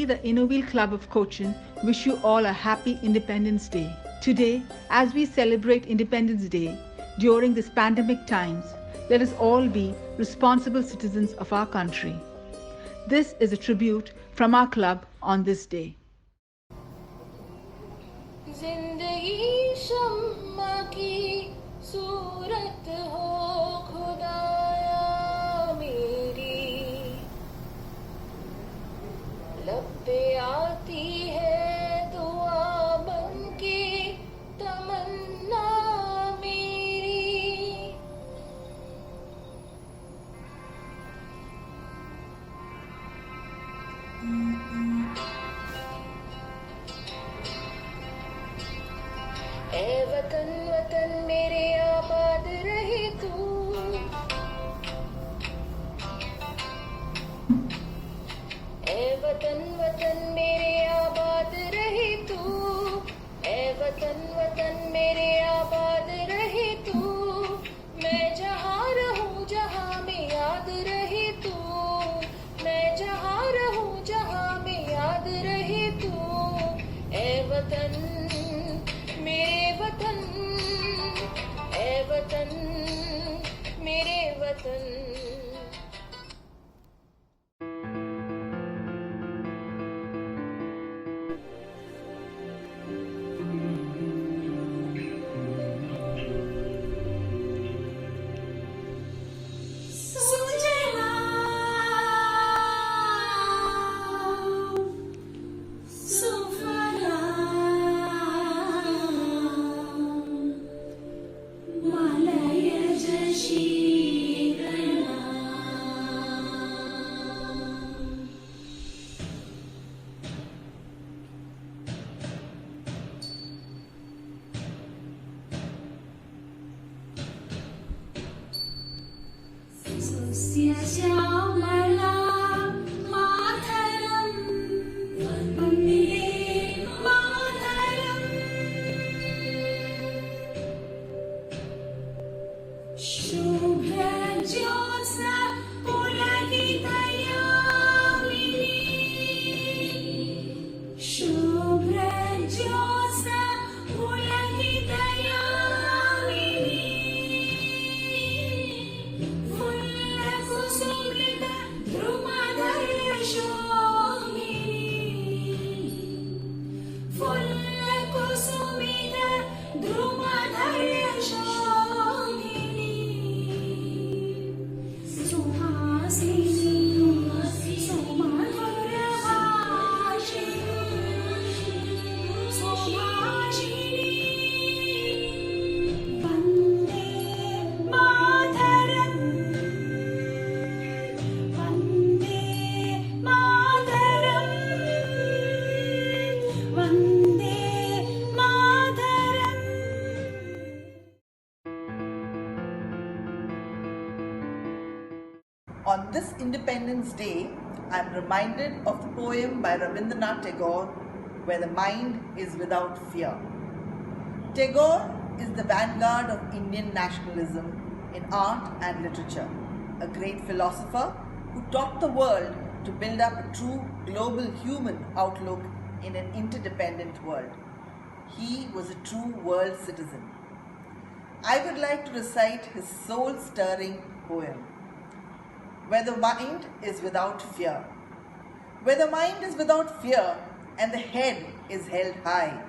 the Innovil Club of Cochin wish you all a happy Independence Day. Today, as we celebrate Independence Day during this pandemic times, let us all be responsible citizens of our country. This is a tribute from our club on this day. जिंदगी शम्मा की सूरत हो खुदाया मेरी, लब पे आती है दुआ बन के तमन्ना मेरी। ऐ वतन वतन मेरे आबाद रहे तू, ऐ वतन वतन मेरे आबाद रहे तू, ऐ वतन वतन मेरे आबाद रहे तू। मैं जहाँ रहूँ जहाँ में याद रहे तू, मैं जहाँ रहूँ जहाँ में याद रहे तू। ऐ वतन मेरे वतन, ऐ वतन मेरे वतन। श्यामला मातरम Vande Mataram, शुभ्रज्योत्स्ना पुलकितयामिनी, शुभ्रज्योत्स्ना पुलकितयामिनी। On this Independence Day, I am reminded of the poem by Rabindranath Tagore, Where the Mind is Without Fear. Tagore is the vanguard of Indian nationalism in art and literature, a great philosopher who taught the world to build up a true global human outlook in an interdependent world. He was a true world citizen. I would like to recite his soul-stirring poem, Where the Mind is Without Fear. Where the mind is without fear and the head is held high,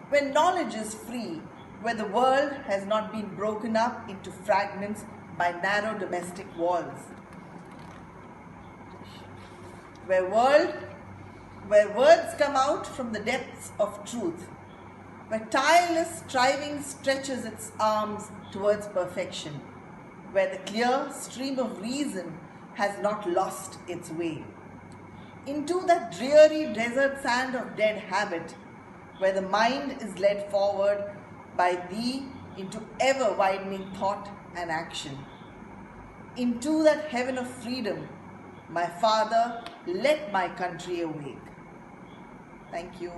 when knowledge is free, where the world has not been broken up into fragments by narrow domestic walls, where words come out from the depths of truth, where tireless striving stretches its arms towards perfection, where the clear stream of reason has not lost its way. Into that dreary desert sand of dead habit, where the mind is led forward by thee into ever-widening thought and action. Into that heaven of freedom, my Father, let my country awake. Thank you.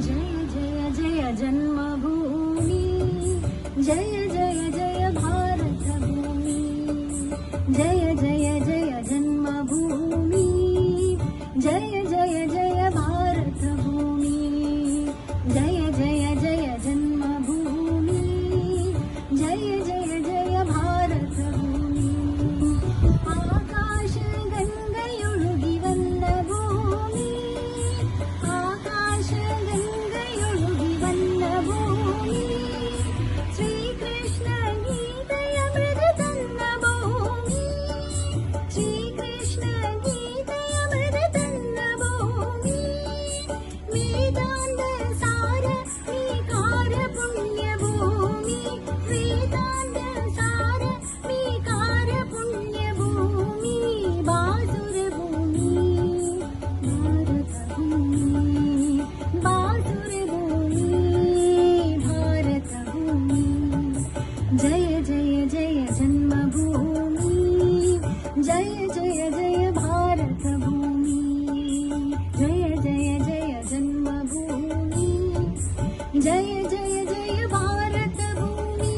जय जय जय जन्मभूमि जय जय जय जन्मभूमि जय जय जय भारत भूमि जय जय जय जन्मभूमि जय जय जय भारत भूमि आकाश गंगयुळुगि वन्न भूमि आकाश गंगयुळुगि वन्न भूमि श्रीकृष्ण गीतय मृदतन्न भूमि श्रीकृष्ण गीतय मृदतन्न भूमि वेदान्त सार विकार पुण्य भूमि वेदान्त सार विकार पुण्य भूमि बासुर भूमि भारत भूमि बासुर भूमि भारत भूमि जय जय जय जन्मभूमि जय जय जय भारत भूमि जय जय जय जन्मभूमि जय जय जय भारत भूमि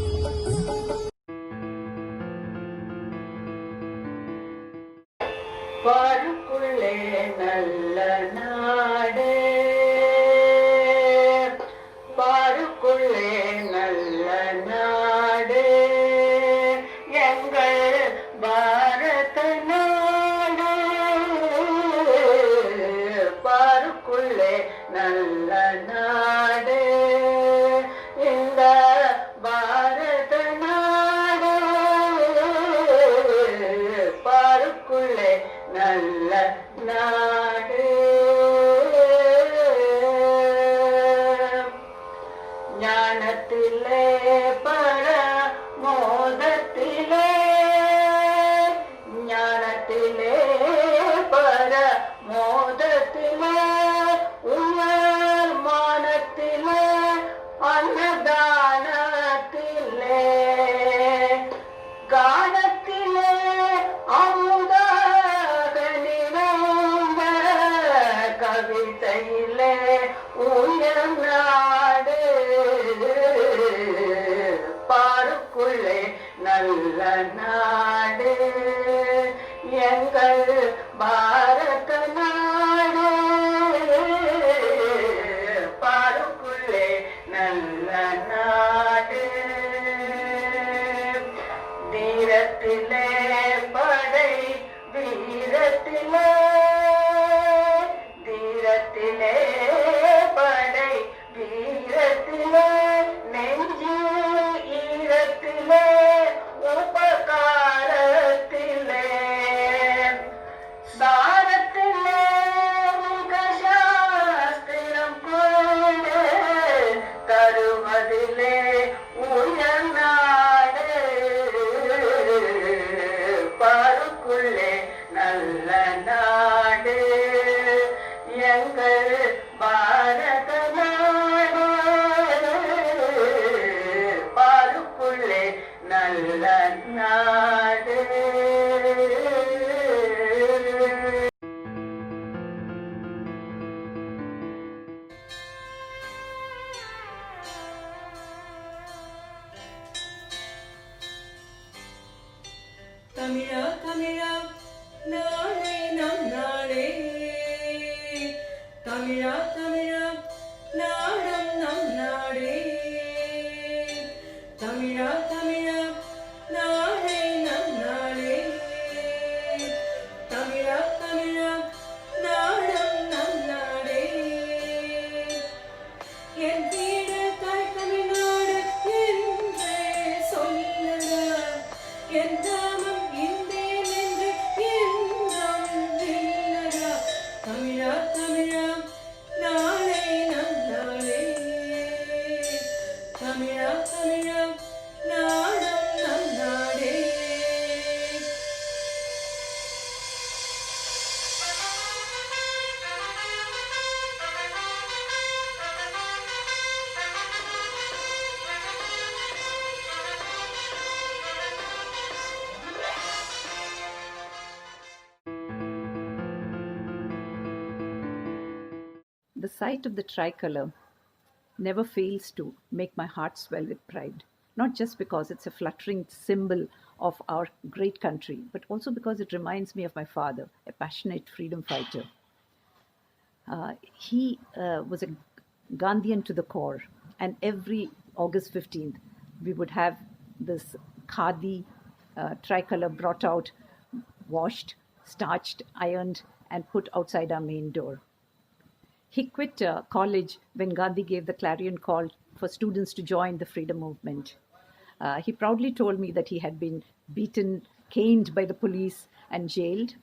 பாருக்குள்ளே நல்ல நாடு பாருக்குள்ளே நல்ல நாடு எங்கள் பாரத நாடு பாருக்குள்ளே நல்ல நாடு இந்த பாரத நாடு பாருக்குள்ளே நல்ல நாடு ஞானத்திலே பர மோதத்திலே ஞானத்திலே பர மோதத்திலே உயர் மானத்திலே அன்னதானத்திலே கானத்திலே அமுதாக நிறைந்த கவிதையிலே உயர் நாடு பாருக்குள்ளே நல்ல நாடு எங்கள் பாரத நாடு பாருக்குள்ளே நல்ல நாடு தீரத்திலே படை வீரத்திலே தீரத்திலே படை வீரத்திலே நெஞ்சு ஈரத்திலே உபகாரத்திலே சாரத்திலே மிக சாஸ்திரம் கொண்டு தருவதிலே உயர் நாடு பாருக்குள்ளே நல்ல நாடு எங்கள் பாரத நாடு பாருக்குள்ளே நல்ல நாடு தமிழா தமிழா நாளை நம் நாளே தமிழா தமிழா நாடம் நம் நாடே தமிழா தமிழா நாளை நம் நாளே தமிழா தமிழா நாடம் நம் நாடே என் வீடு தாய் தமிழ்நாடு என்றே சொல்லடா என் நாமம் இந்தியன் என்று என்றும் இல்லடா தமிழா தமிழா நாளை நம் நாளே தமிழா தமிழா நாடம் நம் நாடே The sight of the tricolor never fails to make my heart swell with pride, not just because it's a fluttering symbol of our great country, but also because it reminds me of my father, a passionate freedom fighter. He was a Gandhian to the core, and every August 15th, we would have this khadi tricolor brought out, washed, starched, ironed, and put outside our main door. He quit college when Gandhi gave the clarion call for students to join the freedom movement. He proudly told me that he had been beaten, caned by the police, and jailed.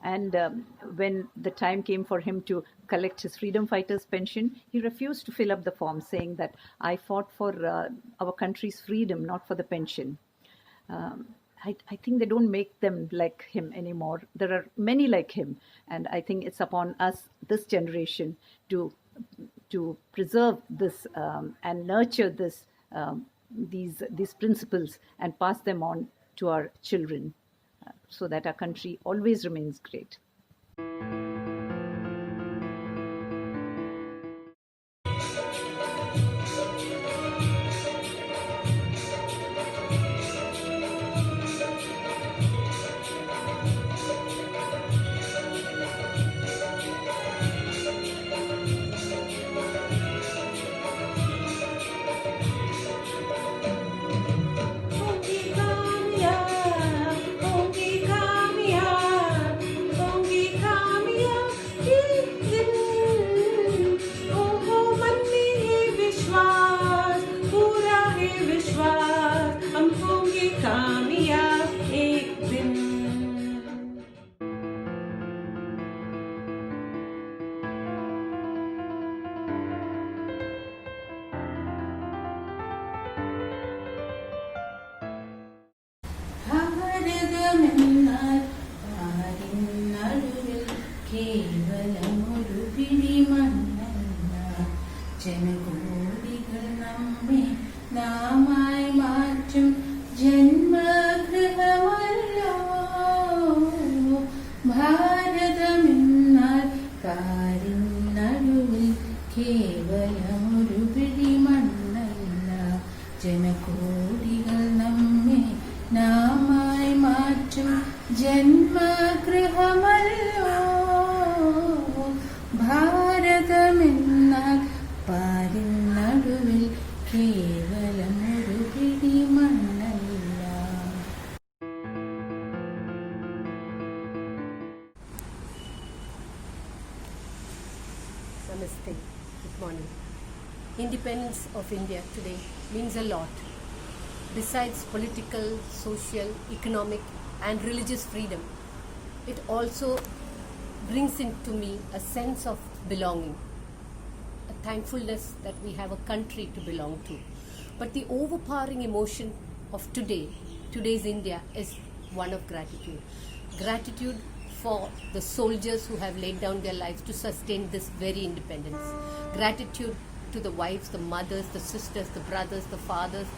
And when the time came for him to collect his freedom fighters' pension, he refused to fill up the form, saying that I fought for our country's freedom, not for the pension. I think they don't make them like him anymore. There are many like him, and I think it's upon us, this generation, to preserve this and nurture this these principles and pass them on to our children, so that our country always remains great. ഭാരതമെന്നാൽ പാരിന്നടുവിൽ കേവലമൊരു പിടി മണ്ണല്ല, ജനകോടികൾ നമ്മെ നാമായി മാറ്റും ജന്മഗൃഹമല്ലോ. ഭാരതമെന്നാൽ പാരിന്നടുവിൽ കേവലമൊരു പിടി മണ്ണല്ല, ജനകോടികൾ നമ്മെ നാമായി മാറ്റും ജന്മഗൃഹമല്ലോ. ഭാരതമെന്നാൽ പാരിൻ നടുവിൽ കേവലം ഒരു പിടി മണ്ണല്ല. Namaste. Good morning. Independence of India today means a lot. Besides political, social, economic and religious freedom, it also brings into me a sense of belonging, a thankfulness that we have a country to belong to. But the overpowering emotion of today's India is one of gratitude. Gratitude for the soldiers who have laid down their lives to sustain this very independence. Gratitude to the wives, the mothers, the sisters, the brothers, the fathers,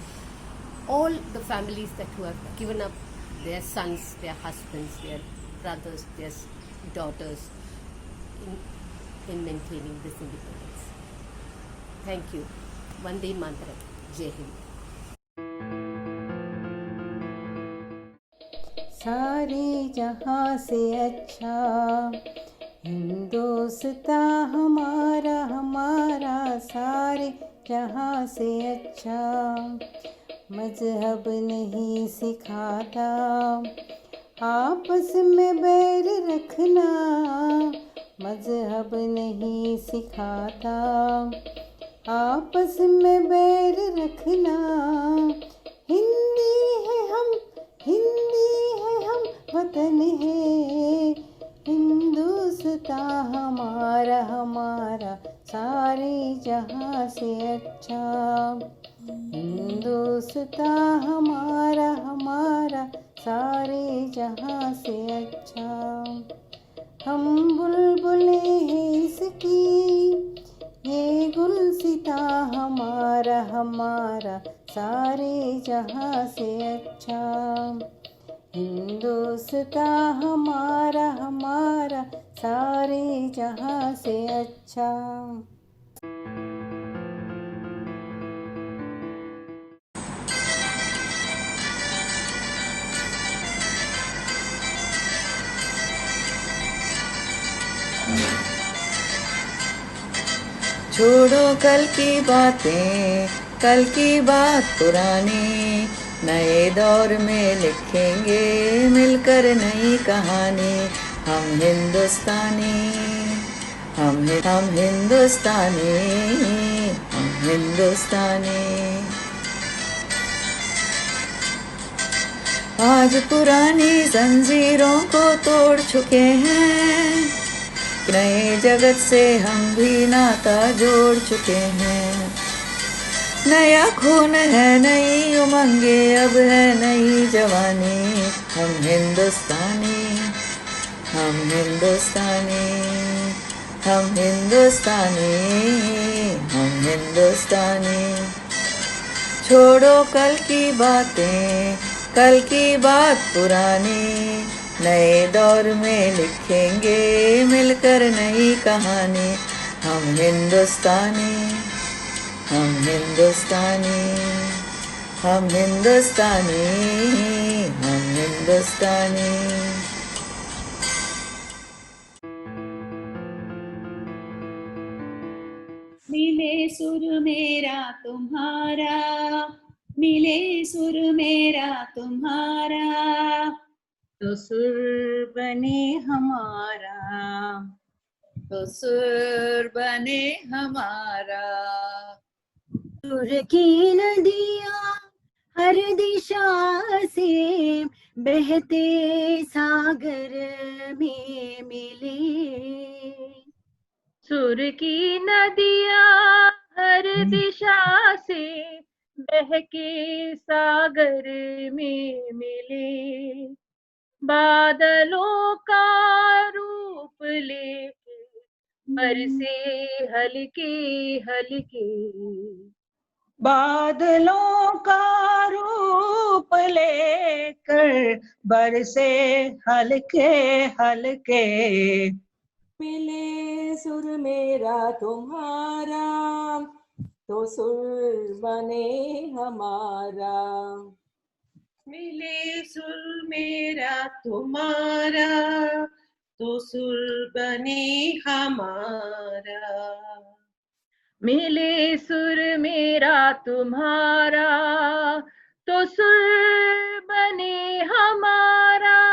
all the families that who have given up their sons, their husbands, their brothers, their daughters in maintaining this independence. Thank you. Vande Mataram. Jai Hind. सारे जहां से अच्छा हिंदुस्तां हमारा हमारा, सारे जहां से अच्छा मजहब नहीं सिखाता आपस में बैर रखना, मजहब नहीं सिखाता आपस में बैर रखना। हिंदी है हम वतन है हिंदुस्तां हमारा हमारा, सारे जहां से अच्छा हिंदुस्तां हमारा हमारा, सारे जहां से अच्छा। हम बुलबुलें हैं इसकी ये गुलसिता हमारा हमारा, सारे जहां से अच्छा हिंदुस्तां हमारा हमारा, सारे जहां से अच्छा। छोड़ो कल की बातें, कल की बात पुरानी, नए दौर में लिखेंगे मिलकर नई कहानी। हम हिंदुस्तानी, हम हिंदुस्तानी, हम हिंदुस्तानी। आज पुरानी जंजीरों को तोड़ चुके हैं, नए जगत से हम भी नाता जोड़ चुके हैं। नया खून है, नई उमंगे, अब है नई जवानी। हम हिंदुस्तानी, हम हिंदुस्तानी, हम हिंदुस्तानी, हम हिंदुस्तानी। छोड़ो कल की बातें, कल की बात पुरानी, नए दौर में लिखेंगे मिलकर नई कहानी। हम हिंदुस्तानी, हम हिंदुस्तानी, हम हिंदुस्तानी, हम हिंदुस्तानी। मिले सुर मेरा तुम्हारा, मिले सुर मेरा तुम्हारा, तो सुर बने हमारा, तो सुर बने हमारा। सुर की नदियाँ हर दिशा से बहते सागर में मिले। सुर की नदियाँ हर दिशा से बह के सागर में मिले। बादलों का रूप लेके बरसे हल्के हल्के, बादलों का रूप लेकर बरसे हल्के हल्के। मिले सुर मेरा तुम्हारा, तो सुर बने हमारा। मिले सुर मेरा तुम्हारा, तो सुर बने हमारा। मिले सुर मेरा तुम्हारा, तो सुर बने हमारा।